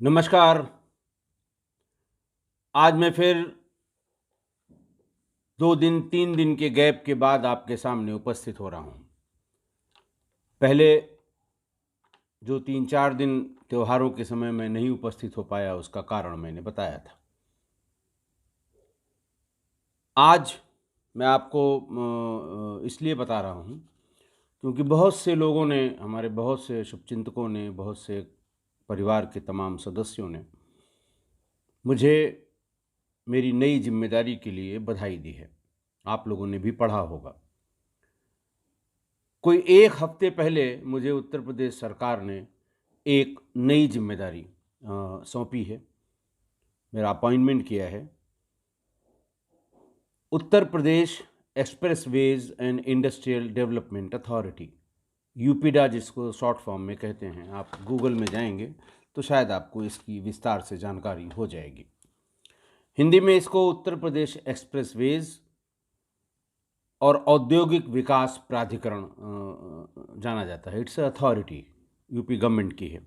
नमस्कार। आज मैं फिर 2 दिन 3 दिन के गैप के बाद आपके सामने उपस्थित हो रहा हूँ। पहले जो 3-4 दिन त्योहारों के समय में नहीं उपस्थित हो पाया उसका कारण मैंने बताया था। आज मैं आपको इसलिए बता रहा हूँ क्योंकि बहुत से लोगों ने, हमारे बहुत से शुभचिंतकों ने, बहुत से परिवार के तमाम सदस्यों ने मुझे मेरी नई ज़िम्मेदारी के लिए बधाई दी है। आप लोगों ने भी पढ़ा होगा। कोई 1 हफ्ते पहले मुझे उत्तर प्रदेश सरकार ने एक नई ज़िम्मेदारी सौंपी है, मेरा अपॉइंटमेंट किया है। Uttar Pradesh expressways and industrial development authority, UPEDA जिसको शॉर्ट फॉर्म में कहते हैं। आप गूगल में जाएंगे तो शायद आपको इसकी विस्तार से जानकारी हो जाएगी। हिंदी में इसको उत्तर प्रदेश एक्सप्रेसवेज़ और औद्योगिक विकास प्राधिकरण जाना जाता है। इट्स अथॉरिटी, यूपी गवर्नमेंट की है।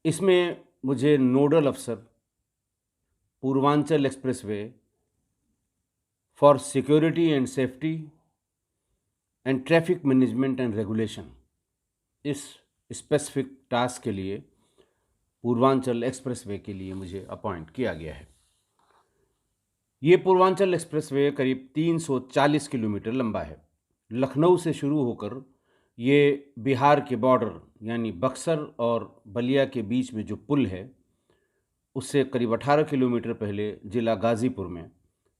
इसमें मुझे नोडल अफसर Purvanchal expressway for security and safety and traffic management and regulation, इस स्पेसिफिक टास्क के लिए पूर्वांचल एक्सप्रेसवे के लिए मुझे अपॉइंट किया गया है। ये पूर्वांचल एक्सप्रेसवे करीब 340 किलोमीटर लंबा है। लखनऊ से शुरू होकर ये बिहार के बॉर्डर यानी बक्सर और बलिया के बीच में जो पुल है उससे करीब 18 किलोमीटर पहले जिला गाज़ीपुर में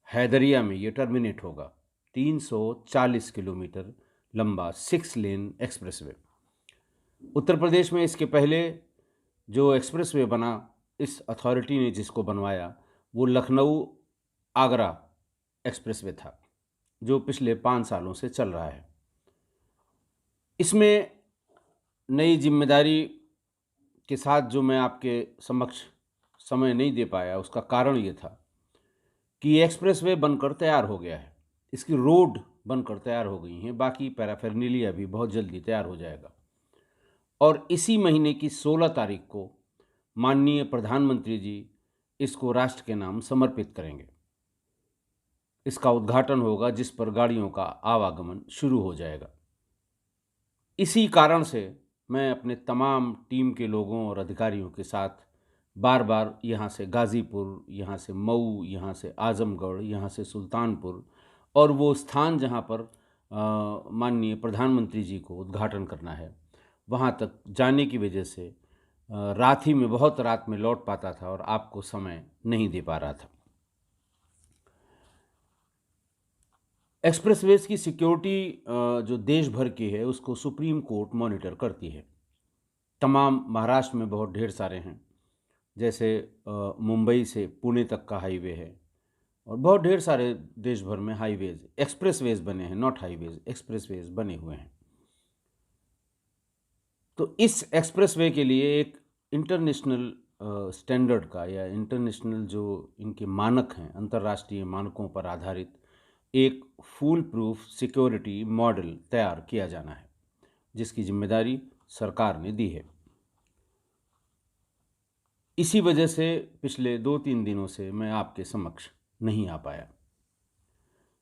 हैदरिया में ये टर्मिनेट होगा। 340 किलोमीटर लंबा 6 लेन एक्सप्रेसवे। उत्तर प्रदेश में इसके पहले जो एक्सप्रेसवे बना, इस अथॉरिटी ने जिसको बनवाया, वो लखनऊ आगरा एक्सप्रेसवे था जो पिछले 5 सालों से चल रहा है। इसमें नई जिम्मेदारी के साथ जो मैं आपके समक्ष समय नहीं दे पाया उसका कारण ये था कि ये एक्सप्रेसवे बनकर तैयार हो गया है, इसकी रोड बनकर तैयार हो गई हैं, बाकी पैराफेरनेलिया भी बहुत जल्दी तैयार हो जाएगा। और इसी महीने की 16 तारीख को माननीय प्रधानमंत्री जी इसको राष्ट्र के नाम समर्पित करेंगे। इसका उद्घाटन होगा जिस पर गाड़ियों का आवागमन शुरू हो जाएगा। इसी कारण से मैं अपने तमाम टीम के लोगों और अधिकारियों के साथ बार बार यहाँ से गाज़ीपुर, यहाँ से मऊ, यहाँ से आज़मगढ़, यहाँ से सुल्तानपुर और वो स्थान जहाँ पर माननीय प्रधानमंत्री जी को उद्घाटन करना है वहाँ तक जाने की वजह से रात ही में, बहुत रात में लौट पाता था और आपको समय नहीं दे पा रहा था। एक्सप्रेसवेज की सिक्योरिटी जो देश भर की है उसको सुप्रीम कोर्ट मॉनिटर करती है। तमाम महाराष्ट्र में बहुत ढेर सारे हैं, जैसे मुंबई से पुणे तक का हाईवे है और बहुत ढेर सारे देश भर में हाईवेज, एक्सप्रेसवेज बने हैं, नॉट हाईवेज, एक्सप्रेसवेज बने हुए हैं। तो इस एक्सप्रेसवे के लिए एक इंटरनेशनल स्टैंडर्ड का या इंटरनेशनल जो इनके मानक हैं, अंतर्राष्ट्रीय मानकों पर आधारित एक फूल प्रूफ सिक्योरिटी मॉडल तैयार किया जाना है, जिसकी जिम्मेदारी सरकार ने दी है। इसी वजह से पिछले 2-3 दिनों से मैं आपके समक्ष नहीं आ पाया।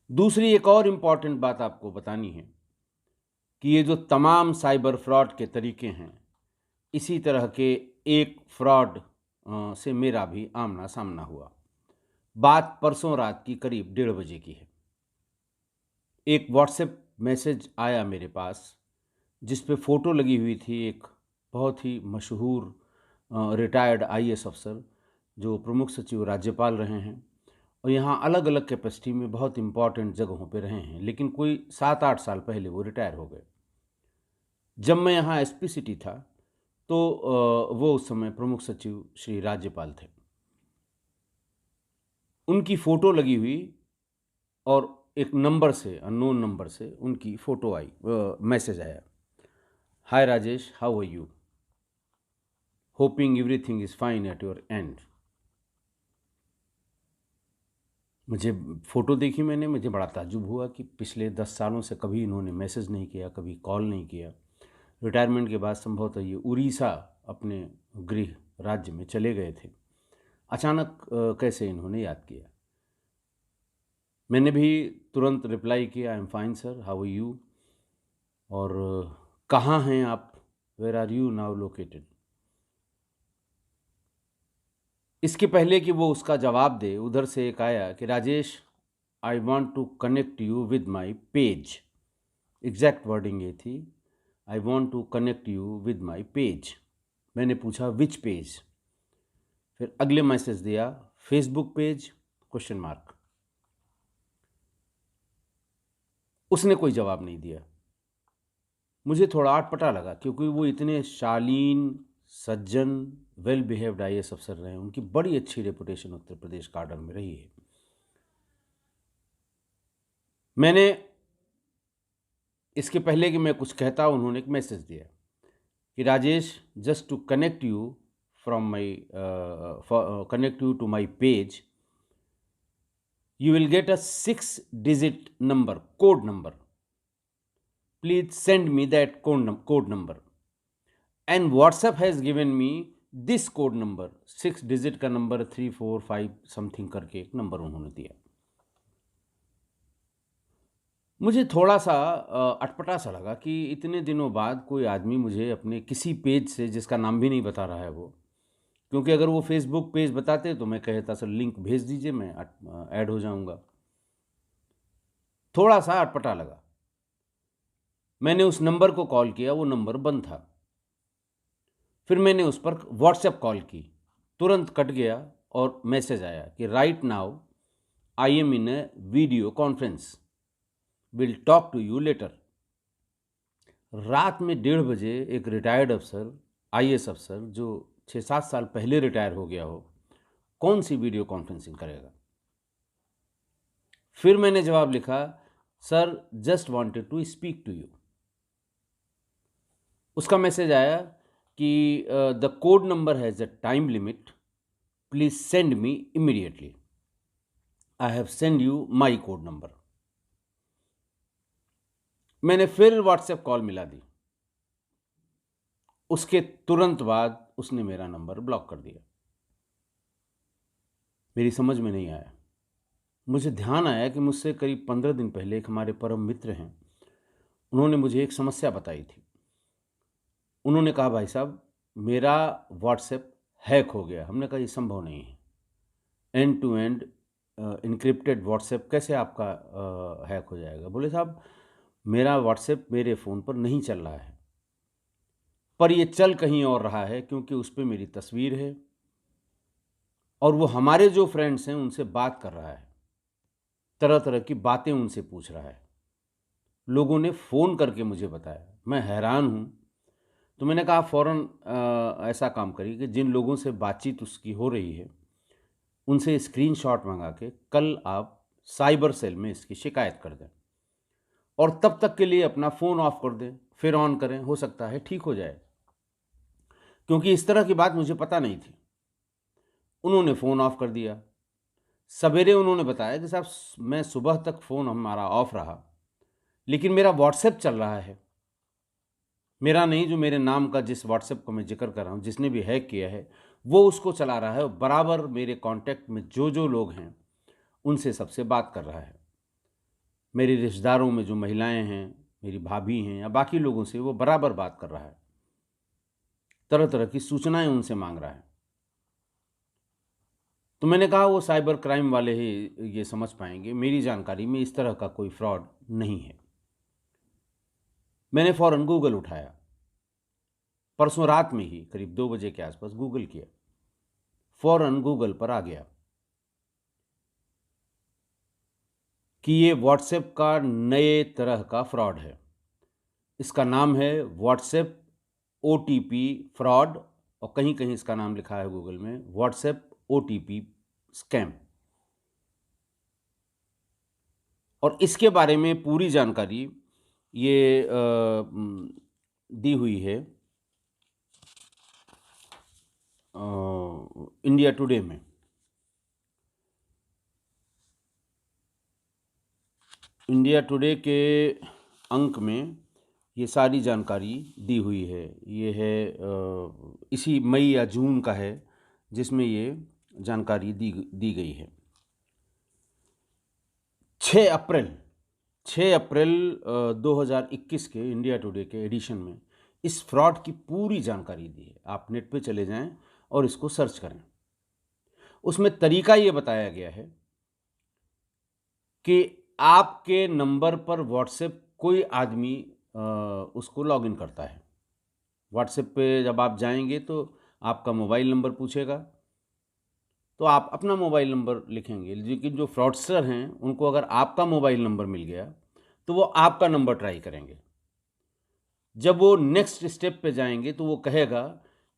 दूसरी एक और इम्पॉर्टेंट बात आपको बतानी है कि ये जो तमाम साइबर फ्रॉड के तरीके हैं, इसी तरह के एक फ्रॉड से मेरा भी आमना सामना हुआ। बात परसों रात की करीब 1:30 बजे की है। एक व्हाट्सएप मैसेज आया मेरे पास जिस पे फ़ोटो लगी हुई थी एक बहुत ही मशहूर रिटायर्ड आईएएस अफसर जो प्रमुख सचिव राज्यपाल रहे हैं और यहाँ अलग अलग कैपेसिटी में बहुत इम्पॉर्टेंट जगहों पे रहे हैं, लेकिन कोई 7-8 साल पहले वो रिटायर हो गए। जब मैं यहाँ एसपी सिटी था तो वो उस समय प्रमुख सचिव श्री राज्यपाल थे। उनकी फ़ोटो लगी हुई और एक नंबर से, अननोन नंबर से उनकी फ़ोटो आई, मैसेज आया, hi Rajesh, how are you, hoping everything is fine at your end. मुझे फ़ोटो देखी मैंने, मुझे बड़ा ताज्जुब हुआ कि पिछले 10 सालों से कभी इन्होंने मैसेज नहीं किया, कभी कॉल नहीं किया। रिटायरमेंट के बाद संभवतः ये उड़ीसा अपने गृह राज्य में चले गए थे। अचानक कैसे इन्होंने याद किया। मैंने भी तुरंत रिप्लाई किया, I am fine sir, how are you, और कहाँ हैं आप, where are you now located. इसके पहले कि वो उसका जवाब दे, उधर से एक आया कि Rajesh, I want to connect you with my page. Exact wording ये थी, I want to connect you with my page. मैंने पूछा विच पेज। फिर अगले मैसेज दिया, फेसबुक पेज, क्वेश्चन मार्क। उसने कोई जवाब नहीं दिया। मुझे थोड़ा अटपटा लगा, क्योंकि वो इतने शालीन, सज्जन, वेल बिहेव्ड IAS अफसर रहे हैं। उनकी बड़ी अच्छी रेपुटेशन उत्तर प्रदेश काडर में रही है। मैंने इसके पहले कि मैं कुछ कहता, उन्होंने एक मैसेज दिया कि Rajesh, just to connect you from my connect you to my page, you will get a 6-digit number, code number. Please send me that code number. And WhatsApp has given me this code number, 6 digit का number, 345 something करके एक number उन्होंने दिया। मुझे थोड़ा सा अटपटा सा लगा कि इतने दिनों बाद कोई आदमी मुझे अपने किसी पेज से, जिसका नाम भी नहीं बता रहा है वो, क्योंकि अगर वो फेसबुक पेज बताते तो मैं कहता सर लिंक भेज दीजिए, मैं ऐड हो जाऊंगा। थोड़ा सा अटपटा लगा। मैंने उस नंबर को कॉल किया, वो नंबर बंद था। फिर मैंने उस पर व्हाट्सएप कॉल की, तुरंत कट गया और मैसेज आया कि right now I am in a video conference, will talk to you later. रात में 1:30 बजे एक रिटायर्ड अफसर, IAS अफसर, जो 6-7 साल पहले रिटायर हो गया हो, कौन सी वीडियो कॉन्फ्रेंसिंग करेगा। फिर मैंने जवाब लिखा, sir just wanted to speak to you. उसका मैसेज आया कि the code number has a time limit, please send me immediately, I have send you my code number. मैंने फिर व्हाट्सएप कॉल मिला दी। उसके तुरंत बाद उसने मेरा नंबर ब्लॉक कर दिया। मेरी समझ में नहीं आया। मुझे ध्यान आया कि मुझसे करीब 15 दिन पहले एक हमारे परम मित्र हैं, उन्होंने मुझे एक समस्या बताई थी। उन्होंने कहा, भाई साहब मेरा व्हाट्सएप हैक हो गया। हमने कहा ये संभव नहीं है, end to end encrypted WhatsApp कैसे आपका हैक हो जाएगा। बोले साहब मेरा व्हाट्सएप मेरे फ़ोन पर नहीं चल रहा है, पर ये चल कहीं और रहा है, क्योंकि उस पर मेरी तस्वीर है और वो हमारे जो फ्रेंड्स हैं उनसे बात कर रहा है, तरह तरह की बातें उनसे पूछ रहा है। लोगों ने फ़ोन करके मुझे बताया, मैं हैरान हूँ। तो मैंने कहा फ़ौरन ऐसा काम करिए कि जिन लोगों से बातचीत उसकी हो रही है उनसे स्क्रीनशॉट मंगा के कल आप साइबर सेल में इसकी शिकायत कर दें, और तब तक के लिए अपना फ़ोन ऑफ कर दें, फिर ऑन करें, हो सकता है ठीक हो जाए। क्योंकि इस तरह की बात मुझे पता नहीं थी। उन्होंने फ़ोन ऑफ कर दिया। सवेरे उन्होंने बताया कि साहब मैं सुबह तक फ़ोन हमारा ऑफ रहा, लेकिन मेरा व्हाट्सएप चल रहा है। मेरा नहीं, जो मेरे नाम का जिस व्हाट्सएप को मैं जिक्र कर रहा हूँ, जिसने भी हैक किया है वो उसको चला रहा है, और बराबर मेरे कांटेक्ट में जो जो लोग हैं उनसे सबसे बात कर रहा है। मेरे रिश्तेदारों में जो महिलाएं हैं, मेरी भाभी हैं या बाकी लोगों से वो बराबर बात कर रहा है, तरह तरह की सूचनाएं उनसे मांग रहा है। तो मैंने कहा वो साइबर क्राइम वाले ही ये समझ पाएंगे, मेरी जानकारी में इस तरह का कोई फ्रॉड नहीं है। मैंने फ़ौरन गूगल उठाया, परसों रात में ही करीब 2 बजे के आसपास गूगल किया, फ़ौरन गूगल पर आ गया कि ये व्हाट्सएप का नए तरह का फ्रॉड है। इसका नाम है व्हाट्सएप OTP फ्रॉड, और कहीं कहीं इसका नाम लिखा है गूगल में व्हाट्सएप OTP स्कैम। और इसके बारे में पूरी जानकारी ये दी हुई है इंडिया टुडे में। इंडिया टुडे के अंक में ये सारी जानकारी दी हुई है। ये है इसी मई या जून का है जिसमें ये जानकारी दी गई है। 6 अप्रैल 2021 के इंडिया टुडे के एडिशन में इस फ्रॉड की पूरी जानकारी दी है। आप नेट पे चले जाएं और इसको सर्च करें। उसमें तरीका ये बताया गया है कि आपके नंबर पर व्हाट्सएप कोई आदमी उसको लॉगिन करता है। व्हाट्सएप पे जब आप जाएंगे तो आपका मोबाइल नंबर पूछेगा, तो आप अपना मोबाइल नंबर लिखेंगे। लेकिन जो फ्रॉडस्टर हैं उनको अगर आपका मोबाइल नंबर मिल गया तो वो आपका नंबर ट्राई करेंगे। जब वो नेक्स्ट स्टेप पे जाएंगे तो वो कहेगा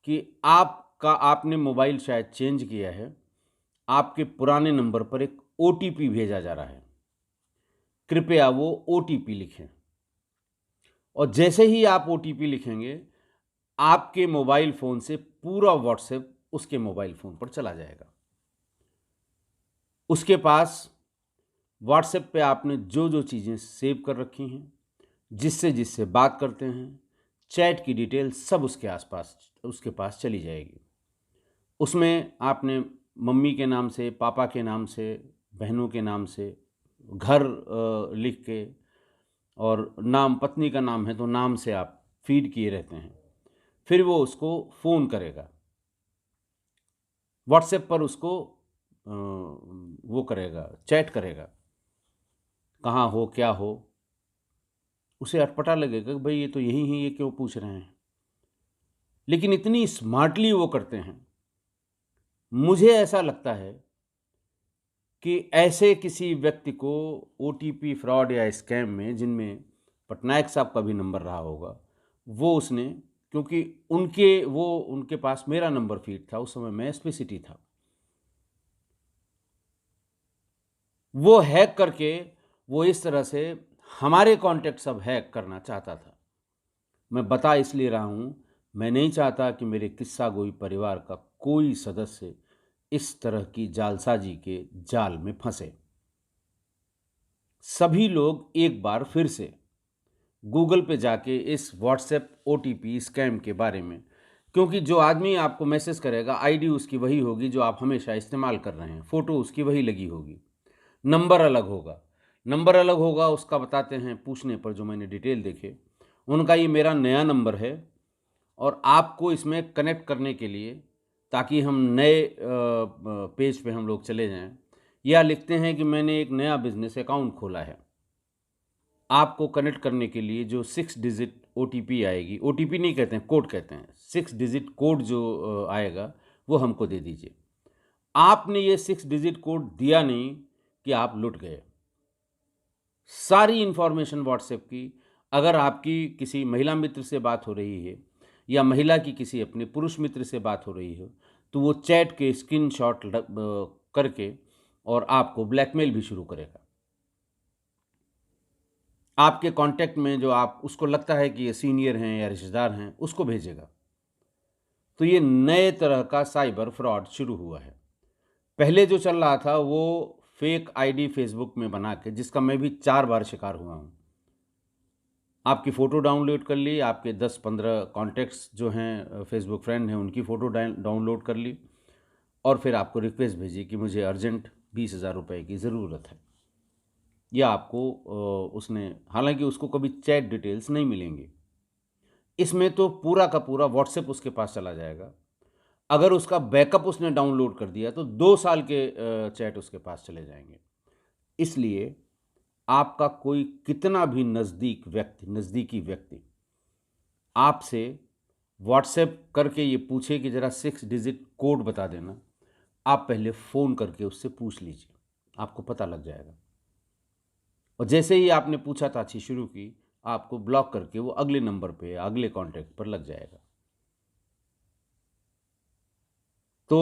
कि आपने मोबाइल शायद चेंज किया है, आपके पुराने नंबर पर एक OTP भेजा जा रहा है, कृपया वो OTP लिखें। और जैसे ही आप OTP लिखेंगे आपके मोबाइल फ़ोन से पूरा व्हाट्सएप उसके मोबाइल फ़ोन पर चला जाएगा। उसके पास व्हाट्सएप पे आपने जो जो चीज़ें सेव कर रखी हैं, जिससे जिससे बात करते हैं, चैट की डिटेल सब उसके पास चली जाएगी। उसमें आपने मम्मी के नाम से, पापा के नाम से, बहनों के नाम से, घर लिख के, और नाम पत्नी का नाम है तो नाम से आप फीड किए रहते हैं। फिर वो उसको फ़ोन करेगा, व्हाट्सएप पर उसको वो करेगा, चैट करेगा, कहाँ हो, क्या हो। उसे अटपटा लगेगा कि भाई ये तो यही हैं, ये क्यों पूछ रहे हैं। लेकिन इतनी स्मार्टली वो करते हैं, मुझे ऐसा लगता है कि ऐसे किसी व्यक्ति को OTP फ्रॉड या स्कैम में, जिनमें पटनायक साहब का भी नंबर रहा होगा, वो उसने, क्योंकि उनके पास मेरा नंबर फीड था, उस समय मैं SP सिटी था, वो हैक करके वो इस तरह से हमारे कॉन्टैक्ट सब हैक करना चाहता था। मैं बता इसलिए रहा हूँ, मैं नहीं चाहता कि मेरे किस्सा गोई परिवार का कोई सदस्य इस तरह की जालसाजी के जाल में फंसे। सभी लोग एक बार फिर से गूगल पे जाके इस व्हाट्सएप OTP स्कैम के बारे में, क्योंकि जो आदमी आपको मैसेज करेगा ID उसकी वही होगी जो आप हमेशा इस्तेमाल कर रहे हैं, फ़ोटो उसकी वही लगी होगी, नंबर अलग होगा। उसका बताते हैं पूछने पर, जो मैंने डिटेल देखे, उनका ये मेरा नया नंबर है और आपको इसमें कनेक्ट करने के लिए, ताकि हम नए पेज पे हम लोग चले जाएं, या लिखते हैं कि मैंने एक नया बिजनेस अकाउंट खोला है, आपको कनेक्ट करने के लिए जो 6 डिजिट OTP आएगी, OTP नहीं कहते हैं, कोड कहते हैं, 6 डिजिट कोड जो आएगा वो हमको दे दीजिए। आपने ये 6 डिजिट कोड दिया नहीं कि आप लुट गए। सारी इन्फॉर्मेशन व्हाट्सएप की, अगर आपकी किसी महिला मित्र से बात हो रही है या महिला की किसी अपने पुरुष मित्र से बात हो रही हो, तो वो चैट के स्क्रीनशॉट करके और आपको ब्लैकमेल भी शुरू करेगा। आपके कांटेक्ट में जो आप उसको लगता है कि ये सीनियर हैं या रिश्तेदार हैं, उसको भेजेगा। तो ये नए तरह का साइबर फ्रॉड शुरू हुआ है। पहले जो चल रहा था वो फेक ID फेसबुक में बना के, जिसका मैं भी 4 बार शिकार हुआ हूँ। आपकी फ़ोटो डाउनलोड कर ली, आपके 10-15 कॉन्टैक्ट्स जो हैं फेसबुक फ्रेंड हैं उनकी फ़ोटो डाउनलोड कर ली, और फिर आपको रिक्वेस्ट भेजी कि मुझे अर्जेंट 20,000 रुपये की ज़रूरत है। या आपको उसने, हालांकि उसको कभी चैट डिटेल्स नहीं मिलेंगी, इसमें तो पूरा का पूरा व्हाट्सएप उसके पास चला जाएगा। अगर उसका बैकअप उसने डाउनलोड कर दिया तो 2 साल के चैट उसके पास चले जाएंगे। इसलिए आपका कोई कितना भी नज़दीकी व्यक्ति आपसे व्हाट्सएप करके ये पूछे कि ज़रा 6 डिजिट कोड बता देना, आप पहले फ़ोन करके उससे पूछ लीजिए, आपको पता लग जाएगा। और जैसे ही आपने पूछताछ शुरू की, आपको ब्लॉक करके वो अगले नंबर पे, अगले कॉन्टैक्ट पर लग जाएगा। तो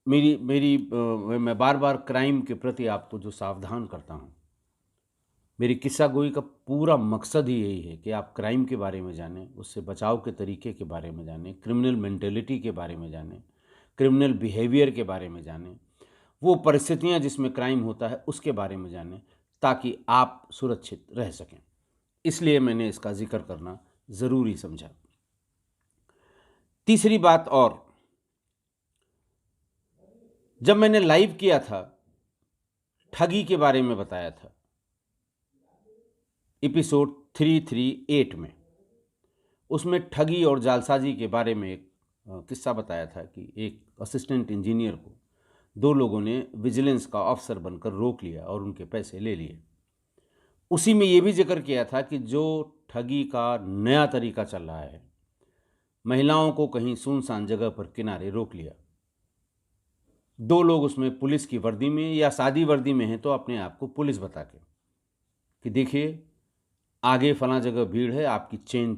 मैं बार बार क्राइम के प्रति आपको जो सावधान करता हूँ, मेरी किस्सा गोई का पूरा मकसद ही यही है कि आप क्राइम के बारे में जानें, उससे बचाव के तरीके के बारे में जानें, क्रिमिनल मेंटेलिटी के बारे में जानें, क्रिमिनल बिहेवियर के बारे में जानें, वो परिस्थितियाँ जिसमें क्राइम होता है उसके बारे में जानें, ताकि आप सुरक्षित रह सकें। इसलिए मैंने इसका जिक्र करना ज़रूरी समझा। तीसरी बात और, जब मैंने लाइव किया था, ठगी के बारे में बताया था एपिसोड 338 में, उसमें ठगी और जालसाजी के बारे में एक किस्सा बताया था कि एक असिस्टेंट इंजीनियर को दो लोगों ने विजिलेंस का ऑफिसर बनकर रोक लिया और उनके पैसे ले लिए। उसी में ये भी जिक्र किया था कि जो ठगी का नया तरीका चल रहा है, महिलाओं को कहीं सुनसान जगह पर किनारे रोक लिया, दो लोग उसमें पुलिस की वर्दी में या सादी वर्दी में हैं तो अपने आप को पुलिस बता के कि देखिए आगे फलां जगह भीड़ है, आपकी चेन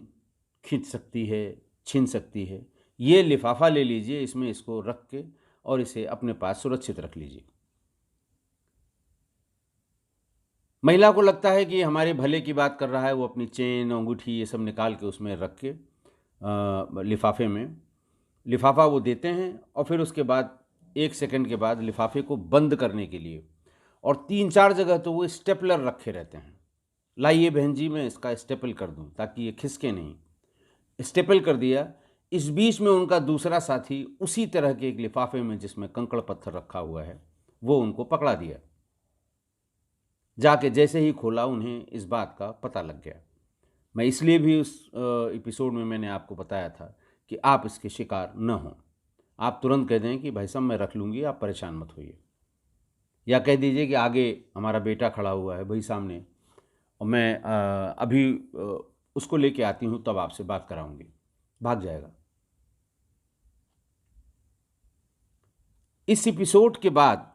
खींच सकती है, छीन सकती है, ये लिफाफा ले लीजिए, इसमें इसको रख के और इसे अपने पास सुरक्षित रख लीजिए। महिला को लगता है कि हमारे भले की बात कर रहा है, वो अपनी चेन, अंगूठी ये सब निकाल के उसमें रख के लिफाफे में, लिफाफा वो देते हैं और फिर उसके बाद 1 सेकंड के बाद लिफाफे को बंद करने के लिए और 3-4 जगह तो वो स्टेपलर रखे रहते हैं। लाइए बहन जी, मैं इसका स्टेपल कर दूं ताकि ये खिसके नहीं। स्टेपल कर दिया। इस बीच में उनका दूसरा साथी उसी तरह के एक लिफाफे में जिसमें कंकड़ पत्थर रखा हुआ है, वो उनको पकड़ा दिया। जाके जैसे ही खोला, उन्हें इस बात का पता लग गया। मैं इसलिए भी उस एपिसोड में मैंने आपको बताया था कि आप इसके शिकार न हों। आप तुरंत कह दें कि भाई साहब मैं रख लूँगी, आप परेशान मत होइए, या कह दीजिए कि आगे हमारा बेटा खड़ा हुआ है भाई सामने और मैं अभी उसको लेके आती हूँ, तब आपसे बात कराऊंगी, भाग जाएगा। इस एपिसोड के बाद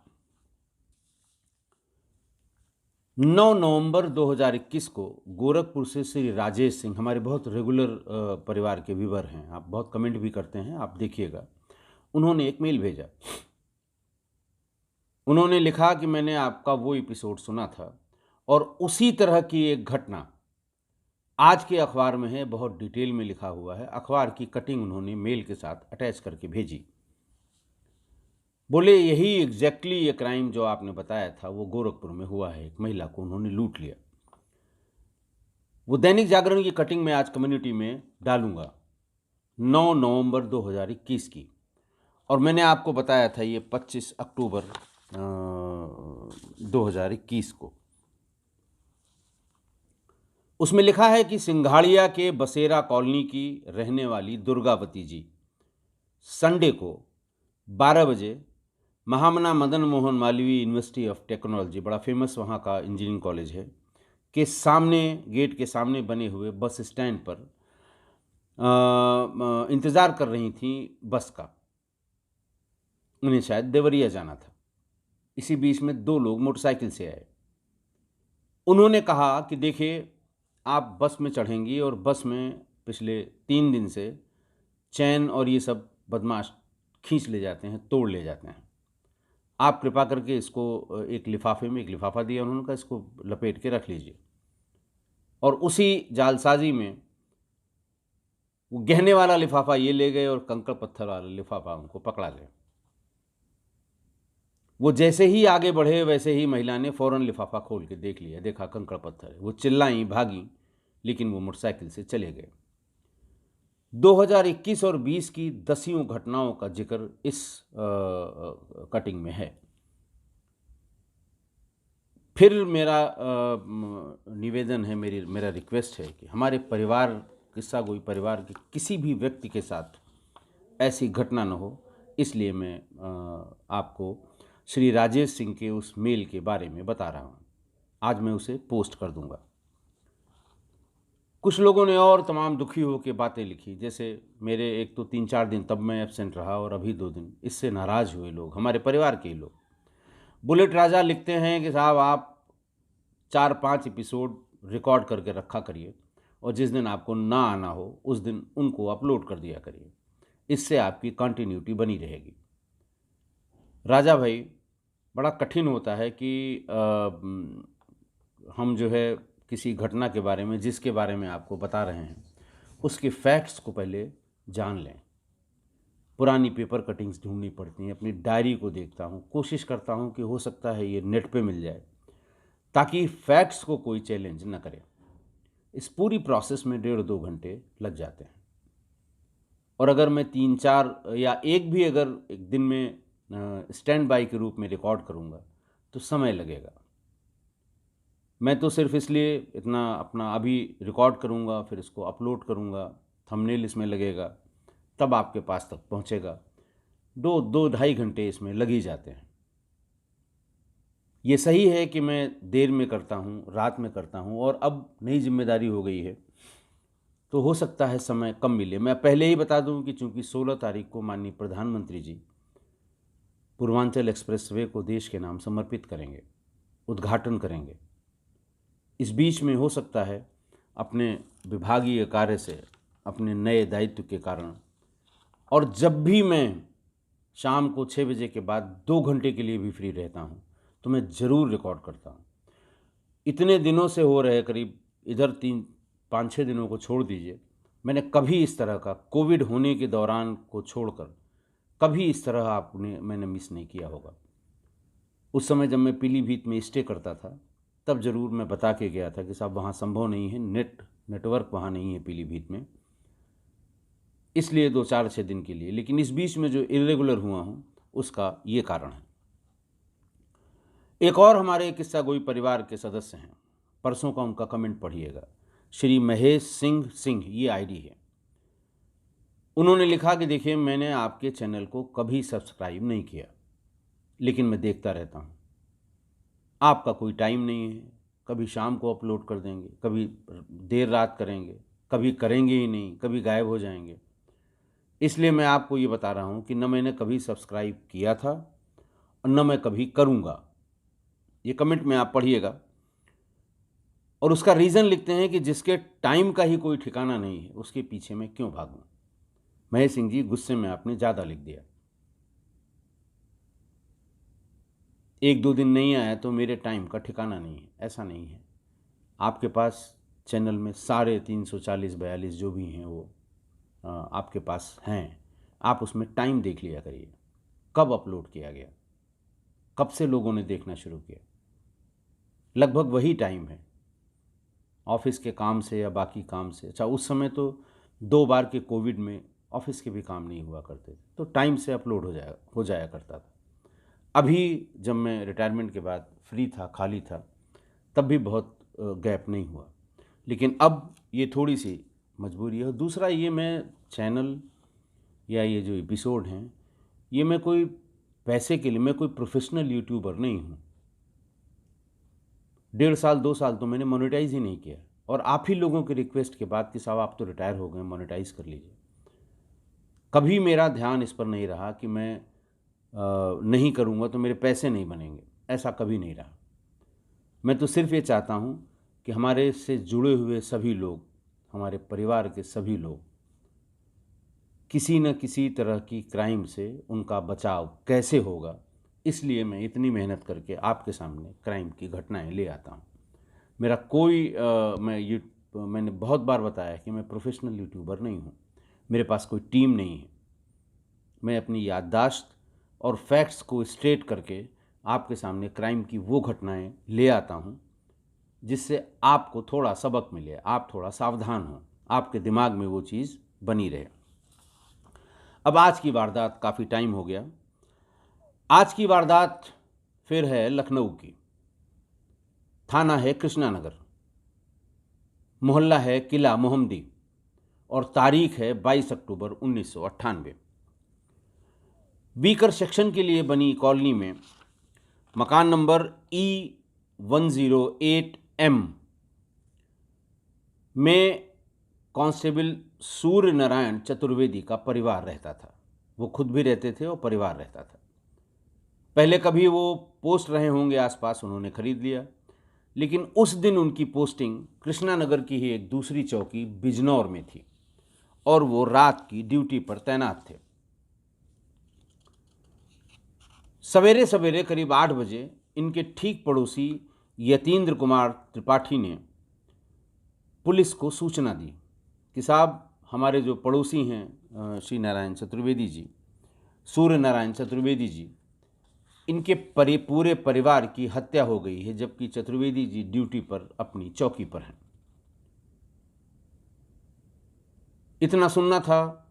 9 नवंबर 2021 को गोरखपुर से श्री राजेश सिंह, हमारे बहुत रेगुलर परिवार के व्यूवर हैं, आप बहुत कमेंट भी करते हैं, आप देखिएगा, उन्होंने एक मेल भेजा। उन्होंने लिखा कि मैंने आपका वो एपिसोड सुना था और उसी तरह की एक घटना आज के अखबार में है, बहुत डिटेल में लिखा हुआ है। अखबार की कटिंग उन्होंने मेल के साथ अटैच करके भेजी। बोले यही एग्जैक्टली ये क्राइम जो आपने बताया था वो गोरखपुर में हुआ है, एक महिला को उन्होंने लूट लिया। वो दैनिक जागरण की कटिंग में आज कम्युनिटी में डालूंगा, 9 नवंबर 2021 की, और मैंने आपको बताया था ये 25 अक्टूबर 2021 को। उसमें लिखा है कि सिंघाड़िया के बसेरा कॉलोनी की रहने वाली दुर्गावती जी संडे को 12 बजे Mahamana Madan Mohan Malaviya university of technology, बड़ा फेमस वहाँ का इंजीनियरिंग कॉलेज है, के सामने, गेट के सामने बने हुए बस स्टैंड पर इंतज़ार कर रही थी बस का। उन्हें शायद देवरिया जाना था। इसी बीच में दो लोग मोटरसाइकिल से आए। उन्होंने कहा कि देखिए आप बस में चढ़ेंगी और बस में पिछले 3 दिन से चैन और ये सब बदमाश खींच ले जाते हैं, तोड़ ले जाते हैं, आप कृपा करके इसको एक लिफाफे में, एक लिफाफा दिया उन्होंने कहा, इसको लपेट के रख लीजिए। और उसी जालसाजी में वो गहने वाला लिफाफा ये ले गए और कंकड़ पत्थर वाला लिफाफा उनको पकड़ा गया। वो जैसे ही आगे बढ़े वैसे ही महिला ने फौरन लिफाफा खोल के देख लिया, देखा कंकड़ पत्थर है। वो चिल्लाई, भागी, लेकिन वो मोटरसाइकिल से चले गए। 2021 और 20 की 10 घटनाओं का जिक्र इस कटिंग में है। फिर मेरा निवेदन है, मेरा रिक्वेस्ट है कि हमारे परिवार, किस्सा गोई परिवार के किसी भी व्यक्ति के साथ ऐसी घटना न हो, इसलिए मैं आपको श्री राजेश सिंह के उस मेल के बारे में बता रहा हूँ। आज मैं उसे पोस्ट कर दूंगा। कुछ लोगों ने और तमाम दुखी होकर बातें लिखी, जैसे मेरे एक तो 3-4 दिन तब मैं एब्सेंट रहा और अभी 2 दिन, इससे नाराज़ हुए लोग, हमारे परिवार के ही लोग। बुलेट राजा लिखते हैं कि साहब आप 4-5 एपिसोड रिकॉर्ड करके रखा करिए और जिस दिन आपको ना आना हो उस दिन उनको अपलोड कर दिया करिए, इससे आपकी कंटिन्यूटी बनी रहेगी। राजा भाई, बड़ा कठिन होता है कि हम जो है किसी घटना के बारे में, जिसके बारे में आपको बता रहे हैं, उसके फैक्ट्स को पहले जान लें। पुरानी पेपर कटिंग्स ढूंढनी पड़ती हैं, अपनी डायरी को देखता हूँ, कोशिश करता हूँ कि हो सकता है ये नेट पे मिल जाए, ताकि फैक्ट्स को कोई चैलेंज न करे। इस पूरी प्रोसेस में 1.5-2 घंटे लग जाते हैं। और अगर मैं 3-4 या एक भी अगर एक दिन में स्टैंड बाय के रूप में रिकॉर्ड करूँगा तो समय लगेगा। मैं तो सिर्फ इसलिए इतना अपना अभी रिकॉर्ड करूँगा, फिर इसको अपलोड करूँगा, थंबनेल इसमें लगेगा, तब आपके पास तक पहुँचेगा। 2-2 ढाई घंटे इसमें लग ही जाते हैं। ये सही है कि मैं देर में करता हूँ, रात में करता हूँ, और अब नई जिम्मेदारी हो गई है तो हो सकता है समय कम मिले। मैं पहले ही बता दूं कि चूंकि 16 तारीख को माननीय प्रधानमंत्री जी पूर्वांचल एक्सप्रेसवे को देश के नाम समर्पित करेंगे, उद्घाटन करेंगे। इस बीच में हो सकता है अपने विभागीय कार्य से, अपने नए दायित्व के कारण, और जब भी मैं शाम को 6 बजे के बाद 2 घंटे के लिए भी फ्री रहता हूँ तो मैं ज़रूर रिकॉर्ड करता हूँ। इतने दिनों से हो रहे, करीब इधर 3-5-6 दिनों को छोड़ दीजिए, मैंने कभी इस तरह का कोविड होने के दौरान को छोड़कर कभी इस तरह मैंने मिस नहीं किया होगा। उस समय जब मैं पीलीभीत में स्टे करता था तब ज़रूर मैं बता के गया था कि साहब वहाँ संभव नहीं है, नेटवर्क वहाँ नहीं है पीलीभीत में, इसलिए 2-4-6 दिन के लिए। लेकिन इस बीच में जो इरेगुलर हुआ हूँ उसका ये कारण है। एक और हमारे किस्सा गोई परिवार के सदस्य हैं, परसों का उनका कमेंट पढ़िएगा। श्री महेश सिंह ये आईडी है। उन्होंने लिखा कि देखिए, मैंने आपके चैनल को कभी सब्सक्राइब नहीं किया, लेकिन मैं देखता रहता हूँ। आपका कोई टाइम नहीं है, कभी शाम को अपलोड कर देंगे, कभी देर रात करेंगे, कभी करेंगे ही नहीं, कभी गायब हो जाएंगे। इसलिए मैं आपको ये बता रहा हूँ कि न मैंने कभी सब्सक्राइब किया था और न मैं कभी करूँगा। ये कमेंट में आप पढ़िएगा। और उसका रीज़न लिखते हैं कि जिसके टाइम का ही कोई ठिकाना नहीं है उसके पीछे मैं क्यों भागूं। महेश सिंह जी, गुस्से में आपने ज़्यादा लिख दिया। 1-2 दिन नहीं आया तो मेरे टाइम का ठिकाना नहीं है, ऐसा नहीं है। आपके पास चैनल में सारे 340-42 जो भी हैं वो आपके पास हैं। आप उसमें टाइम देख लिया करिए, कब अपलोड किया गया, कब से लोगों ने देखना शुरू किया। लगभग वही टाइम है, ऑफिस के काम से या बाकी काम से। अच्छा, उस समय तो 2 बार के कोविड में ऑफिस के भी काम नहीं हुआ करते थे, तो टाइम से अपलोड हो जाया करता था। अभी जब मैं रिटायरमेंट के बाद फ्री था, खाली था, तब भी बहुत गैप नहीं हुआ। लेकिन अब ये थोड़ी सी मजबूरी है। और दूसरा, ये मैं चैनल या ये जो एपिसोड हैं, ये मैं कोई पैसे के लिए, मैं कोई प्रोफेशनल यूट्यूबर नहीं हूँ। 1.5 साल 2 साल तो मैंने मोनेटाइज ही नहीं किया, और आप ही लोगों के रिक्वेस्ट के बाद कि साहब आप तो रिटायर हो गए, मोनेटाइज कर लीजिए। कभी मेरा ध्यान इस पर नहीं रहा कि मैं नहीं करूँगा तो मेरे पैसे नहीं बनेंगे, ऐसा कभी नहीं रहा। मैं तो सिर्फ ये चाहता हूँ कि हमारे से जुड़े हुए सभी लोग, हमारे परिवार के सभी लोग, किसी न किसी तरह की क्राइम से उनका बचाव कैसे होगा, इसलिए मैं इतनी मेहनत करके आपके सामने क्राइम की घटनाएं ले आता हूँ। मेरा कोई मैंने बहुत बार बताया कि मैं प्रोफेशनल यूट्यूबर नहीं हूँ, मेरे पास कोई टीम नहीं है। मैं अपनी याददाश्त और फैक्ट्स को स्ट्रेट करके आपके सामने क्राइम की वो घटनाएं ले आता हूँ जिससे आपको थोड़ा सबक मिले, आप थोड़ा सावधान हों, आपके दिमाग में वो चीज़ बनी रहे। अब आज की वारदात, काफ़ी टाइम हो गया। आज की वारदात फिर है लखनऊ की। थाना है कृष्णानगर, मोहल्ला है किला मोहम्मदी, और तारीख है 22 अक्टूबर 1998। बीकर सेक्शन के लिए बनी कॉलोनी में मकान नंबर E108M में कांस्टेबल सूर्य नारायण चतुर्वेदी का परिवार रहता था। वो खुद भी रहते थे और परिवार रहता था। पहले कभी वो पोस्ट रहे होंगे आसपास, उन्होंने खरीद लिया, लेकिन उस दिन उनकी पोस्टिंग कृष्णानगर की ही एक दूसरी चौकी बिजनौर में थी और वो रात की ड्यूटी पर तैनात थे। सवेरे सवेरे करीब 8 बजे इनके ठीक पड़ोसी यतीन्द्र कुमार त्रिपाठी ने पुलिस को सूचना दी कि साहब, हमारे जो पड़ोसी हैं श्री नारायण चतुर्वेदी जी, सूर्य नारायण चतुर्वेदी जी, इनके पूरे परिवार की हत्या हो गई है, जबकि चतुर्वेदी जी ड्यूटी पर अपनी चौकी पर हैं। इतना सुनना था,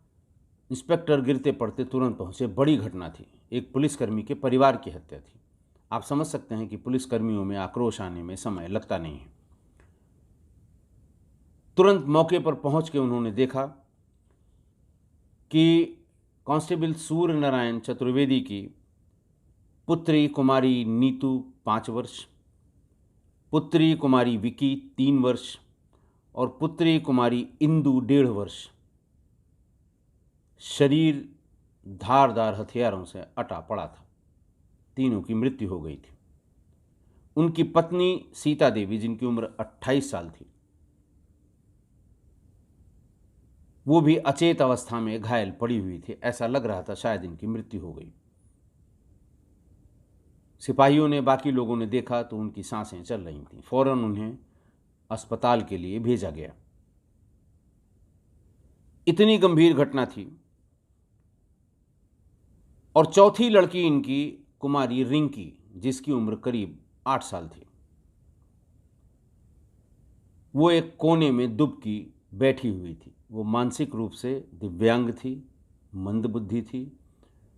इंस्पेक्टर गिरते पड़ते तुरंत पहुंचे। बड़ी घटना थी, एक पुलिसकर्मी के परिवार की हत्या थी। आप समझ सकते हैं कि पुलिसकर्मियों में आक्रोश आने में समय लगता नहीं है। तुरंत मौके पर पहुंच के उन्होंने देखा कि कांस्टेबल सूर्य नारायण चतुर्वेदी की पुत्री कुमारी नीतू 5 वर्ष, पुत्री कुमारी विकी 3 वर्ष और पुत्री कुमारी इंदु 1.5 वर्ष शरीर धारदार हथियारों से अटा पड़ा था। तीनों की मृत्यु हो गई थी। उनकी पत्नी सीता देवी, जिनकी उम्र 28 साल थी, वो भी अचेत अवस्था में घायल पड़ी हुई थी। ऐसा लग रहा था शायद इनकी मृत्यु हो गई। सिपाहियों ने, बाकी लोगों ने देखा तो उनकी सांसें चल रही थीं। फौरन उन्हें अस्पताल के लिए भेजा गया। इतनी गंभीर घटना थी। और चौथी लड़की इनकी कुमारी रिंकी, जिसकी उम्र करीब 8 साल थी, वो एक कोने में दुबकी बैठी हुई थी। वो मानसिक रूप से दिव्यांग थी, मंदबुद्धि थी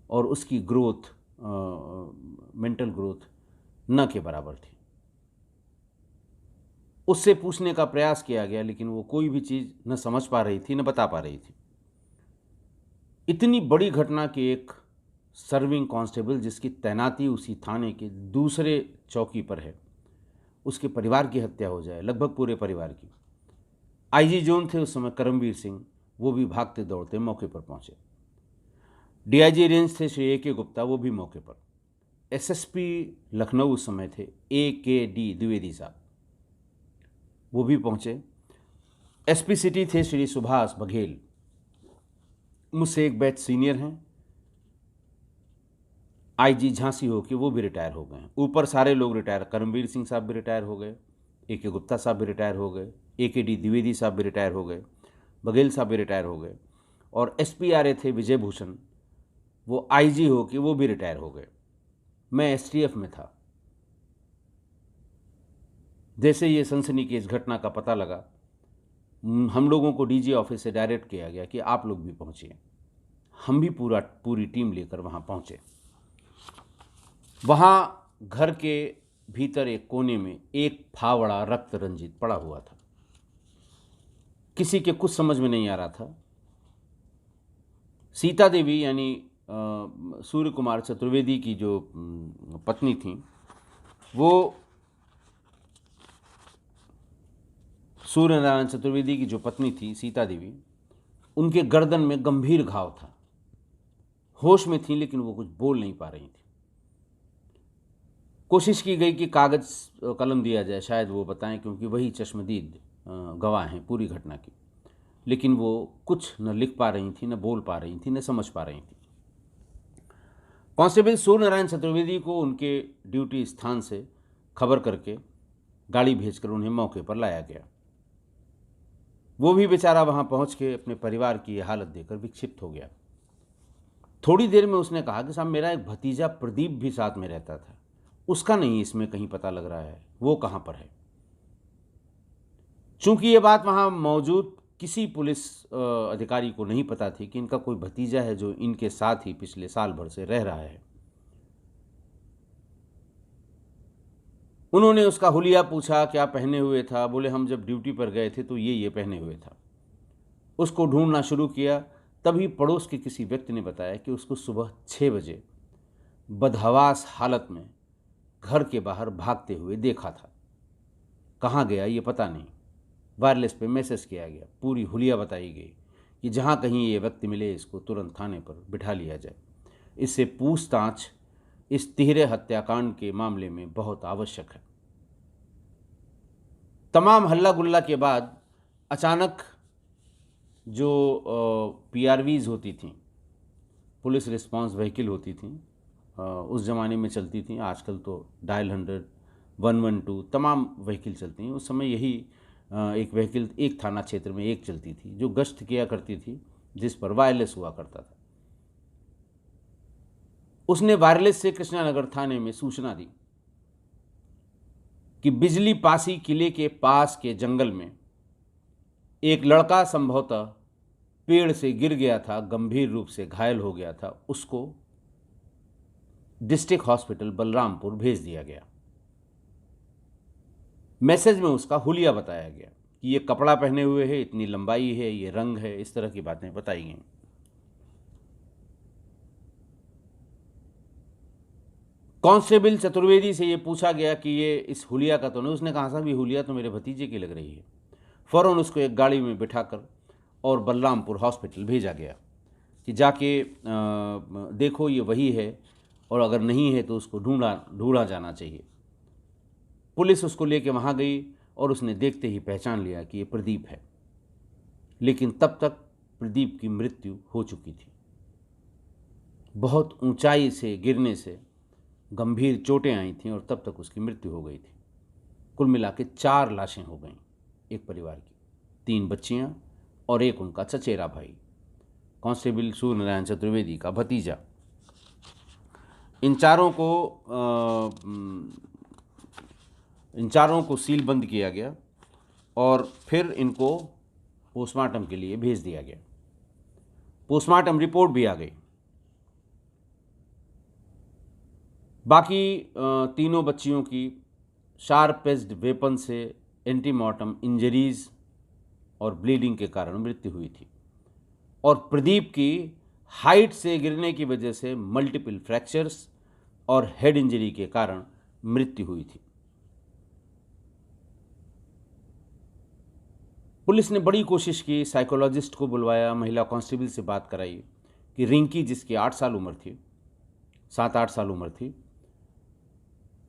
और उसकी ग्रोथ, मेंटल ग्रोथ न के बराबर थी। उससे पूछने का प्रयास किया गया, लेकिन वो कोई भी चीज़ न समझ पा रही थी, न बता पा रही थी। इतनी बड़ी घटना कि एक सर्विंग कांस्टेबल, जिसकी तैनाती उसी थाने के दूसरे चौकी पर है, उसके परिवार की हत्या हो जाए, लगभग पूरे परिवार की। आईजी जोन थे उस समय करमवीर सिंह, वो भी भागते दौड़ते मौके पर पहुंचे। डीआईजी रेंज थे श्री A.K. गुप्ता, वो भी मौके पर। एसएसपी लखनऊ उस समय थे A.K.D. द्विवेदी साहब, वो भी पहुंचे। एसपी सिटी थे श्री सुभाष बघेल, मुझसे एक बैच सीनियर हैं। आईजी झांसी हो के वो भी रिटायर हो गए। ऊपर सारे लोग रिटायर, करमवीर सिंह साहब भी रिटायर हो गए, A.K. गुप्ता साहब भी रिटायर हो गए, A.K.D. द्विवेदी साहब भी रिटायर हो गए, बघेल साहब भी रिटायर हो गए। और एसपी आ रहे थे विजय भूषण, वो आईजी हो के वो भी रिटायर हो गए। मैं एसटीएफ में था। जैसे ये सनसनी की इस घटना का पता लगा, हम लोगों को डीजी ऑफिस से डायरेक्ट किया गया कि आप लोग भी पहुंचिए। हम भी पूरी टीम लेकर वहां पहुंचे। वहां घर के भीतर एक कोने में एक फावड़ा रक्त रंजित पड़ा हुआ था। किसी के कुछ समझ में नहीं आ रहा था। सीता देवी यानी सूर्य कुमार चतुर्वेदी की जो पत्नी थी, वो सूर्य नारायण चतुर्वेदी की जो पत्नी थी सीता देवी, उनके गर्दन में गंभीर घाव था। होश में थी लेकिन वो कुछ बोल नहीं पा रही थी। कोशिश की गई कि कागज कलम दिया जाए, शायद वो बताएं, क्योंकि वही चश्मदीद गवाह हैं पूरी घटना की। लेकिन वो कुछ न लिख पा रही थी, न बोल पा रही थी, न समझ पा रही थी। कांस्टेबल सूर्य नारायण चतुर्वेदी को उनके ड्यूटी स्थान से खबर करके गाड़ी भेजकर उन्हें मौके पर लाया गया। वो भी बेचारा वहां पहुंच के अपने परिवार की हालत देखकर विक्षिप्त हो गया। थोड़ी देर में उसने कहा कि साहब, मेरा एक भतीजा प्रदीप भी साथ में रहता था, उसका नहीं इसमें कहीं पता लग रहा है, वो कहां पर है। चूंकि ये बात वहां मौजूद किसी पुलिस अधिकारी को नहीं पता थी कि इनका कोई भतीजा है जो इनके साथ ही पिछले साल भर से रह रहा है। उन्होंने उसका हुलिया पूछा, क्या पहने हुए था। बोले हम जब ड्यूटी पर गए थे तो ये पहने हुए था। उसको ढूंढना शुरू किया। तभी पड़ोस के किसी व्यक्ति ने बताया कि उसको सुबह 6 बजे बदहवास हालत में घर के बाहर भागते हुए देखा था। कहाँ गया ये पता नहीं। वायरलेस पे मैसेज किया गया, पूरी हुलिया बताई गई कि जहाँ कहीं ये व्यक्ति मिले इसको तुरंत थाने पर बिठा लिया जाए। इससे पूछताछ इस तिहरे हत्याकांड के मामले में बहुत आवश्यक है। तमाम हल्ला गुल्ला के बाद अचानक जो PRVs होती थीं, पुलिस रिस्पांस व्हीकल होती थीं, उस ज़माने में चलती थीं, आजकल तो डायल 100, 112 तमाम व्हीकल चलती हैं। उस समय यही एक व्हीकल एक थाना क्षेत्र में एक चलती थी जो गश्त किया करती थी, जिस पर वायरलेस हुआ करता था। उसने वायरलेस से कृष्णानगर थाने में सूचना दी कि बिजली पासी किले के पास के जंगल में एक लड़का संभवतः पेड़ से गिर गया था, गंभीर रूप से घायल हो गया था, उसको डिस्ट्रिक्ट हॉस्पिटल बलरामपुर भेज दिया गया। मैसेज में उसका हुलिया बताया गया कि ये कपड़ा पहने हुए है, इतनी लंबाई है, ये रंग है, इस तरह की बातें बताई गई। कांस्टेबल चतुर्वेदी से ये पूछा गया कि ये इस हुलिया का तो नहीं। उसने कहा साहब ये हुलिया तो मेरे भतीजे की लग रही है। फ़ौरन उसको एक गाड़ी में बिठाकर और बलरामपुर हॉस्पिटल भेजा गया कि जाके देखो ये वही है, और अगर नहीं है तो उसको ढूंढा जाना चाहिए। पुलिस उसको लेके वहाँ गई और उसने देखते ही पहचान लिया कि ये प्रदीप है, लेकिन तब तक प्रदीप की मृत्यु हो चुकी थी। बहुत ऊंचाई से गिरने से गंभीर चोटें आई थीं और तब तक उसकी मृत्यु हो गई थी। कुल मिला के 4 लाशें हो गईं एक परिवार की, 3 बच्चियां और एक उनका चचेरा भाई, कांस्टेबल सूर्यनारायण चतुर्वेदी का भतीजा। इन चारों को सीलबंद किया गया और फिर इनको पोस्टमार्टम के लिए भेज दिया गया। पोस्टमार्टम रिपोर्ट भी आ गई। बाकी तीनों बच्चियों की शार्प एज्ड वेपन से एंटीमॉर्टम इंजरीज और ब्लीडिंग के कारण मृत्यु हुई थी, और प्रदीप की हाइट से गिरने की वजह से मल्टीपल फ्रैक्चर्स और हेड इंजरी के कारण मृत्यु हुई थी। पुलिस ने बड़ी कोशिश की, साइकोलॉजिस्ट को बुलवाया, महिला कांस्टेबल से बात कराई कि रिंकी, जिसकी 8 साल उम्र थी, 7-8 साल उम्र थी,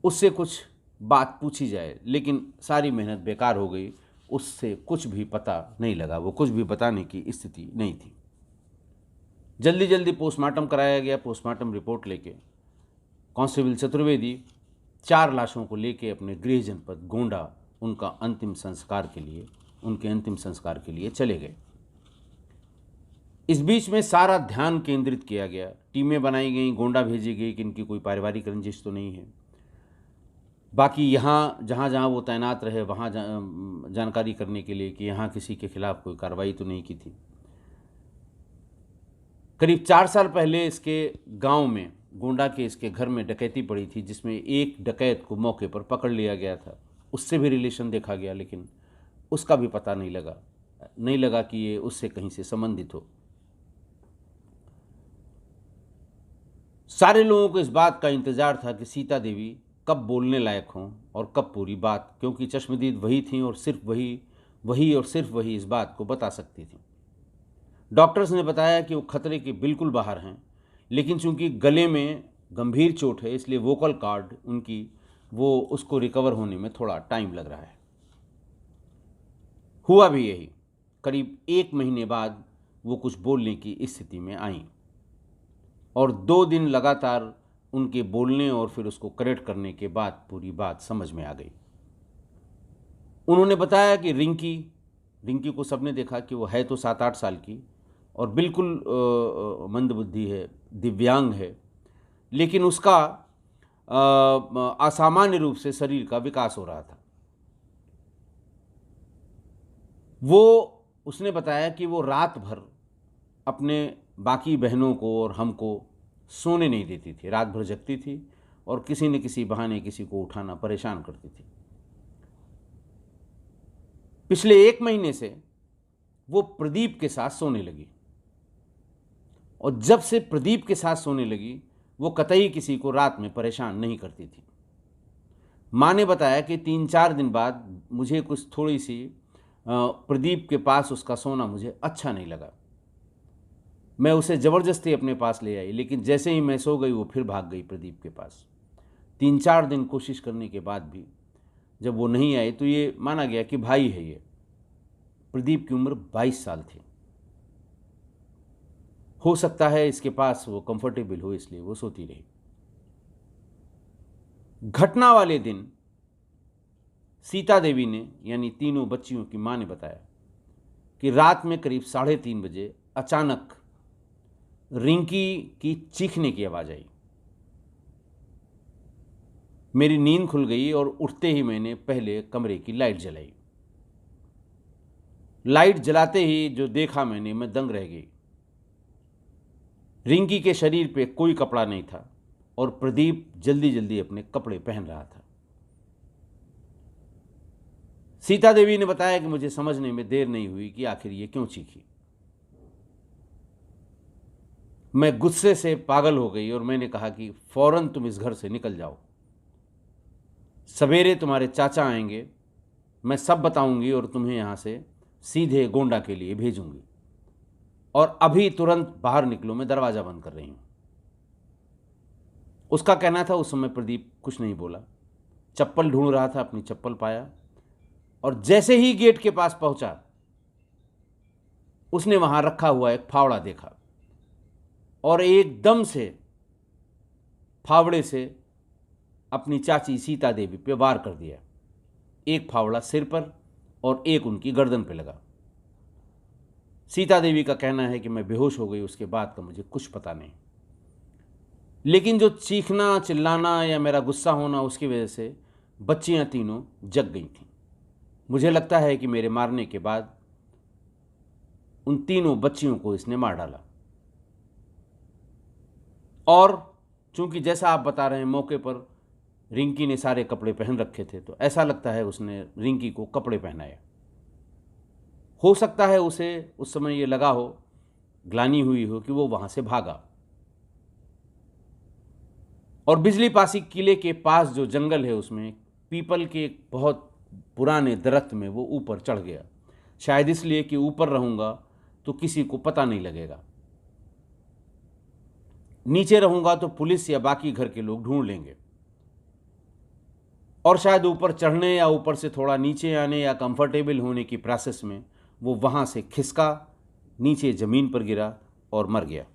उससे कुछ बात पूछी जाए, लेकिन सारी मेहनत बेकार हो गई। उससे कुछ भी पता नहीं लगा, वो कुछ भी बताने की स्थिति नहीं थी। जल्दी जल्दी पोस्टमार्टम कराया गया। पोस्टमार्टम रिपोर्ट लेके कांस्टेबल चतुर्वेदी 4 लाशों को लेके अपने गृह जनपद गोंडा उनके अंतिम संस्कार के लिए चले गए। इस बीच में सारा ध्यान केंद्रित किया गया, टीमें बनाई गई, गोंडा भेजी गई कि इनकी कोई पारिवारिक रंजिश तो नहीं है। बाकी यहाँ जहाँ जहाँ वो तैनात रहे वहाँ जानकारी करने के लिए कि यहाँ किसी के खिलाफ कोई कार्रवाई तो नहीं की थी। करीब 4 साल पहले इसके गांव में, गोंडा के इसके घर में डकैती पड़ी थी, जिसमें एक डकैत को मौके पर पकड़ लिया गया था। उससे भी रिलेशन देखा गया, लेकिन उसका भी पता नहीं लगा कि ये उससे कहीं से संबंधित हो। सारे लोगों को इस बात का इंतजार था कि सीता देवी कब बोलने लायक हों और कब पूरी बात, क्योंकि चश्मदीद वही थी और सिर्फ वही इस बात को बता सकती थी। डॉक्टर्स ने बताया कि वो खतरे के बिल्कुल बाहर हैं, लेकिन चूंकि गले में गंभीर चोट है, इसलिए वोकल कॉर्ड उसको रिकवर होने में थोड़ा टाइम लग रहा है। हुआ भी यही। करीब 1 महीने बाद वो कुछ बोलने की स्थिति में आई, और 2 दिन लगातार उनके बोलने और फिर उसको करेक्ट करने के बाद पूरी बात समझ में आ गई। उन्होंने बताया कि रिंकी को सबने देखा कि वो है तो 7-8 साल की और बिल्कुल मंदबुद्धि है, दिव्यांग है, लेकिन उसका असामान्य रूप से शरीर का विकास हो रहा था। उसने बताया कि वो रात भर अपने बाकी बहनों को और हमको सोने नहीं देती थी, रात भर जगती थी और किसी न किसी बहाने किसी को उठाना परेशान करती थी। पिछले 1 महीने से वो प्रदीप के साथ सोने लगी, और जब से प्रदीप के साथ सोने लगी वो कतई किसी को रात में परेशान नहीं करती थी। माँ ने बताया कि 3-4 दिन बाद मुझे कुछ थोड़ी सी प्रदीप के पास उसका सोना मुझे अच्छा नहीं लगा। मैं उसे ज़बरदस्ती अपने पास ले आई, लेकिन जैसे ही मैं सो गई वो फिर भाग गई प्रदीप के पास। 3-4 दिन कोशिश करने के बाद भी जब वो नहीं आई तो ये माना गया कि भाई है ये। प्रदीप की उम्र 22 साल थी। हो सकता है इसके पास वो कंफर्टेबल हो, इसलिए वो सोती रही। घटना वाले दिन सीता देवी ने, यानी तीनों बच्चियों की मां ने बताया कि रात में करीब 3:30 बजे अचानक रिंकी की चीखने की आवाज़ आई। मेरी नींद खुल गई और उठते ही मैंने पहले कमरे की लाइट जलाई। लाइट जलाते ही जो देखा मैंने, मैं दंग रह गई। रिंकी के शरीर पे कोई कपड़ा नहीं था और प्रदीप जल्दी जल्दी अपने कपड़े पहन रहा था। सीता देवी ने बताया कि मुझे समझने में देर नहीं हुई कि आखिर ये क्यों चीखी। मैं गुस्से से पागल हो गई और मैंने कहा कि फौरन तुम इस घर से निकल जाओ। सवेरे तुम्हारे चाचा आएंगे, मैं सब बताऊंगी और तुम्हें यहां से सीधे गोंडा के लिए भेजूंगी। और अभी तुरंत बाहर निकलो, मैं दरवाजा बंद कर रही हूं। उसका कहना था उस समय प्रदीप कुछ नहीं बोला। चप्पल ढूंढ रहा था, अपनी चप्पल पाया और जैसे ही गेट के पास पहुंचा, उसने वहां रखा हुआ एक फावड़ा देखा और एकदम से फावड़े से अपनी चाची सीता देवी पे वार कर दिया। एक फावड़ा सिर पर और एक उनकी गर्दन पे लगा। सीता देवी का कहना है कि मैं बेहोश हो गई, उसके बाद का मुझे कुछ पता नहीं। लेकिन जो चीखना चिल्लाना या मेरा गुस्सा होना, उसकी वजह से बच्चियां तीनों जग गई थीं। मुझे लगता है कि मेरे मारने के बाद उन तीनों बच्चियों को इसने मार डाला। और चूंकि जैसा आप बता रहे हैं, मौके पर रिंकी ने सारे कपड़े पहन रखे थे, तो ऐसा लगता है उसने रिंकी को कपड़े पहनाए। हो सकता है उसे उस समय ये लगा हो, ग्लानि हुई हो कि वो वहां से भागा और बिजली पासी किले के पास जो जंगल है उसमें पीपल के एक बहुत पुराने दरख्त में वो ऊपर चढ़ गया। शायद इसलिए कि ऊपर रहूंगा तो किसी को पता नहीं लगेगा, नीचे रहूंगा तो पुलिस या बाकी घर के लोग ढूंढ लेंगे। और शायद ऊपर चढ़ने या ऊपर से थोड़ा नीचे आने या कंफर्टेबल होने की प्रोसेस में वो वहां से खिसका, नीचे जमीन पर गिरा और मर गया।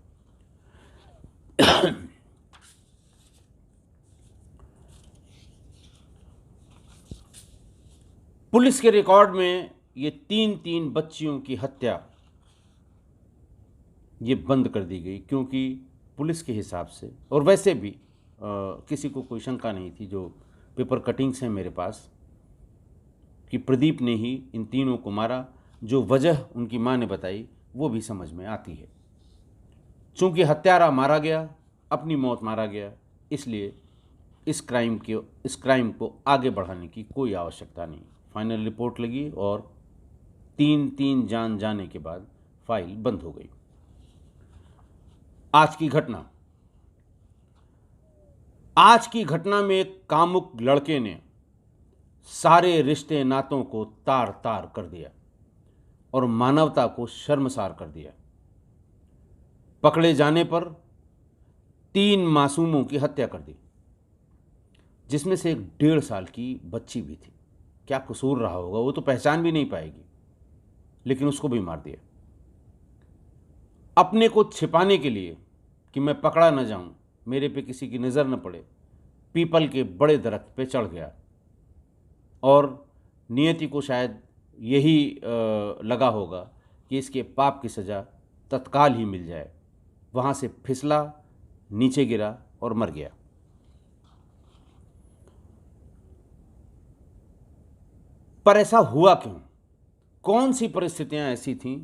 पुलिस के रिकॉर्ड में ये तीन बच्चियों की हत्या ये बंद कर दी गई, क्योंकि पुलिस के हिसाब से, और वैसे भी किसी को कोई शंका नहीं थी, जो पेपर कटिंग्स हैं मेरे पास, कि प्रदीप ने ही इन तीनों को मारा। जो वजह उनकी मां ने बताई वो भी समझ में आती है। चूंकि हत्यारा मारा गया, अपनी मौत मारा गया, इसलिए इस क्राइम को आगे बढ़ाने की कोई आवश्यकता नहीं। फाइनल रिपोर्ट लगी और तीन जान जाने के बाद फाइल बंद हो गई। आज की घटना में एक कामुक लड़के ने सारे रिश्ते नातों को तार तार कर दिया और मानवता को शर्मसार कर दिया। पकड़े जाने पर 3 मासूमों की हत्या कर दी, जिसमें से एक 1.5 साल की बच्ची भी थी। क्या कसूर रहा होगा, वो तो पहचान भी नहीं पाएगी, लेकिन उसको भी मार दिया। अपने को छिपाने के लिए कि मैं पकड़ा न जाऊं, मेरे पे किसी की नज़र न पड़े, पीपल के बड़े दरख्त पे चढ़ गया और नियति को शायद यही लगा होगा कि इसके पाप की सज़ा तत्काल ही मिल जाए। वहाँ से फिसला, नीचे गिरा और मर गया। पर ऐसा हुआ क्यों? कौन सी परिस्थितियां ऐसी थीं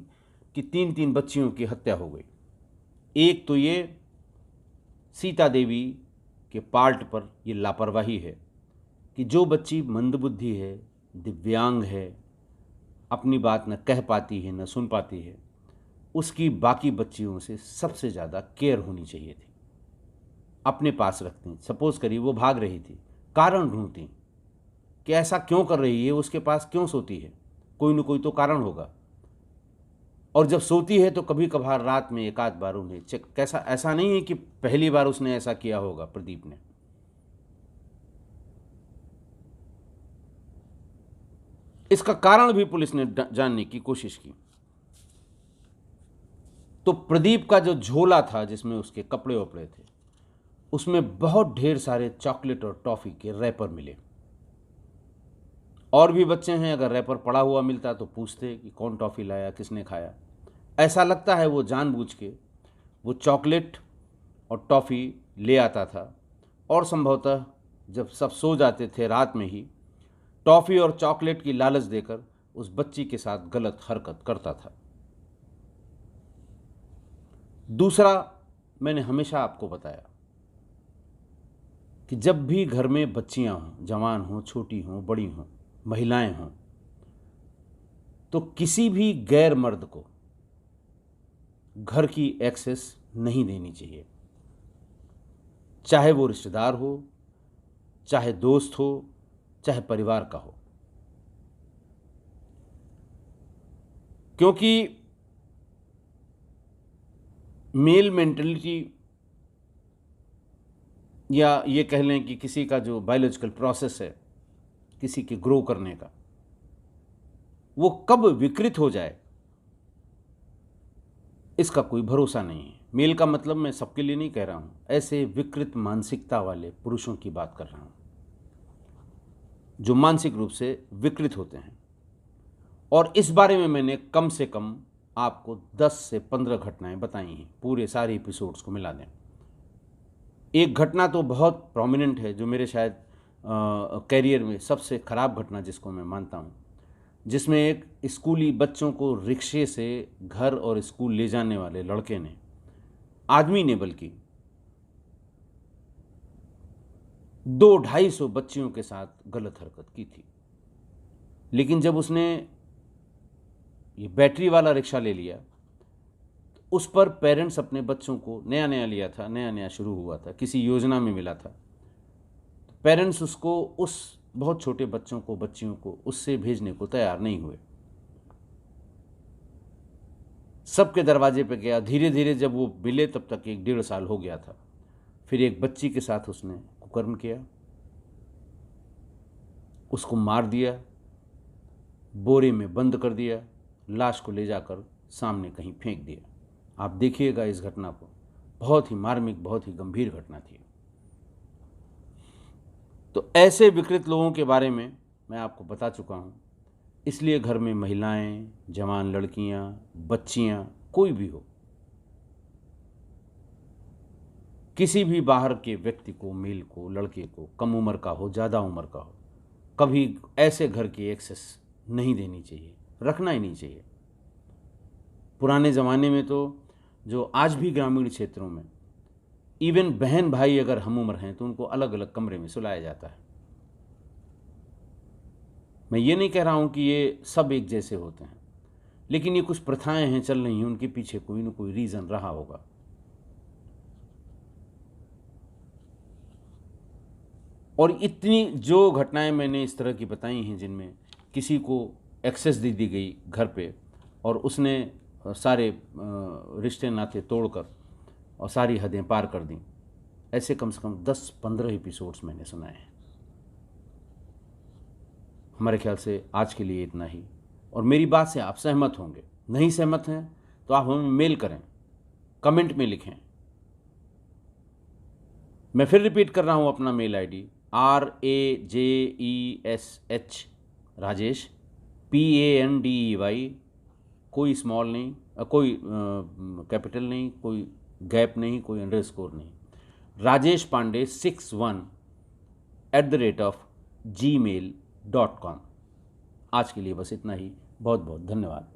कि 3 बच्चियों की हत्या हो गई? एक तो ये सीता देवी के पार्ट पर ये लापरवाही है कि जो बच्ची मंदबुद्धि है, दिव्यांग है, अपनी बात न कह पाती है न सुन पाती है, उसकी बाकी बच्चियों से सबसे ज़्यादा केयर होनी चाहिए थी। अपने पास रखती। सपोज करिए वो भाग रही थी, कारण ढूंढती कि ऐसा क्यों कर रही है, उसके पास क्यों सोती है, कोई न कोई तो कारण होगा। और जब सोती है तो कभी कभार रात में एक आध बार उन्हें चेक, कैसा, ऐसा नहीं है कि पहली बार उसने ऐसा किया होगा प्रदीप ने। इसका कारण भी पुलिस ने जानने की कोशिश की। तो प्रदीप का जो झोला था जिसमें उसके कपड़े वपड़े थे, उसमें बहुत ढेर सारे चॉकलेट और टॉफ़ी के रैपर मिले। और भी बच्चे हैं, अगर रैपर पड़ा हुआ मिलता तो पूछते कि कौन टॉफ़ी लाया, किसने खाया। ऐसा लगता है वो जानबूझ के वो चॉकलेट और टॉफ़ी ले आता था और संभवतः जब सब सो जाते थे रात में ही, टॉफ़ी और चॉकलेट की लालच देकर उस बच्ची के साथ गलत हरकत करता था। दूसरा, मैंने हमेशा आपको बताया कि जब भी घर में बच्चियां हों, जवान हों, छोटी हों, बड़ी हों, महिलाएं हों, तो किसी भी गैर मर्द को घर की एक्सेस नहीं देनी चाहिए, चाहे वो रिश्तेदार हो, चाहे दोस्त हो, चाहे परिवार का हो। क्योंकि मेल मेंटलिटी, या ये कह लें कि किसी का जो बायोलॉजिकल प्रोसेस है किसी के ग्रो करने का, वो कब विकृत हो जाए इसका कोई भरोसा नहीं है। मेल का मतलब मैं सबके लिए नहीं कह रहा हूं, ऐसे विकृत मानसिकता वाले पुरुषों की बात कर रहा हूं जो मानसिक रूप से विकृत होते हैं। और इस बारे में मैंने कम से कम आपको 10 से 15 घटनाएं बताई हैं, पूरे सारे एपिसोड्स को मिला दें। एक घटना तो बहुत प्रोमिनेंट है, जो मेरे शायद कैरियर में सबसे ख़राब घटना जिसको मैं मानता हूं, जिसमें एक स्कूली बच्चों को रिक्शे से घर और स्कूल ले जाने वाले लड़के ने, आदमी ने बल्कि, 200-250 बच्चियों के साथ गलत हरकत की थी। लेकिन जब उसने ये बैटरी वाला रिक्शा ले लिया, तो उस पर पेरेंट्स अपने बच्चों को, नया नया लिया था, नया नया शुरू हुआ था, किसी योजना में मिला था, तो पेरेंट्स उसको, उस बहुत छोटे बच्चों को, बच्चियों को उससे भेजने को तैयार नहीं हुए। सबके दरवाजे पे गया, धीरे धीरे जब वो मिले तब तक 1-1.5 साल हो गया था। फिर एक बच्ची के साथ उसने कुकर्म किया, उसको मार दिया, बोरे में बंद कर दिया, लाश को ले जाकर सामने कहीं फेंक दिया। आप देखिएगा इस घटना को, बहुत ही मार्मिक, बहुत ही गंभीर घटना थी। तो ऐसे विकृत लोगों के बारे में मैं आपको बता चुका हूँ। इसलिए घर में महिलाएं, जवान लड़कियां, बच्चियां, कोई भी हो, किसी भी बाहर के व्यक्ति को, मेल को, लड़के को, कम उम्र का हो, ज़्यादा उम्र का हो, कभी ऐसे घर की एक्सेस नहीं देनी चाहिए, रखना ही नहीं चाहिए। पुराने ज़माने में तो, जो आज भी ग्रामीण क्षेत्रों में, इवन बहन भाई अगर हम उम्र हैं तो उनको अलग अलग कमरे में सुलाया जाता है। मैं ये नहीं कह रहा हूँ कि ये सब एक जैसे होते हैं, लेकिन ये कुछ प्रथाएं हैं, चल रही हैं, उनके पीछे कोई ना कोई रीज़न रहा होगा। और इतनी जो घटनाएं मैंने इस तरह की बताई हैं, जिनमें किसी को एक्सेस दे दी गई घर पे, और उसने सारे रिश्ते नाते तोड़कर और सारी हदें पार कर दी, ऐसे कम से कम 10-15 एपिसोड्स मैंने सुनाए हैं। हमारे ख्याल से आज के लिए इतना ही। और मेरी बात से आप सहमत होंगे, नहीं सहमत हैं तो आप हमें मेल करें, कमेंट में लिखें। मैं फिर रिपीट कर रहा हूँ अपना mail ID, RAJESH Rajesh, PANDEY, कोई स्मॉल नहीं, कोई कैपिटल नहीं, कोई गैप नहीं, कोई अंडरस्कोर नहीं, राजेश पांडे 61@gmail.com। आज के लिए बस इतना ही। बहुत बहुत धन्यवाद।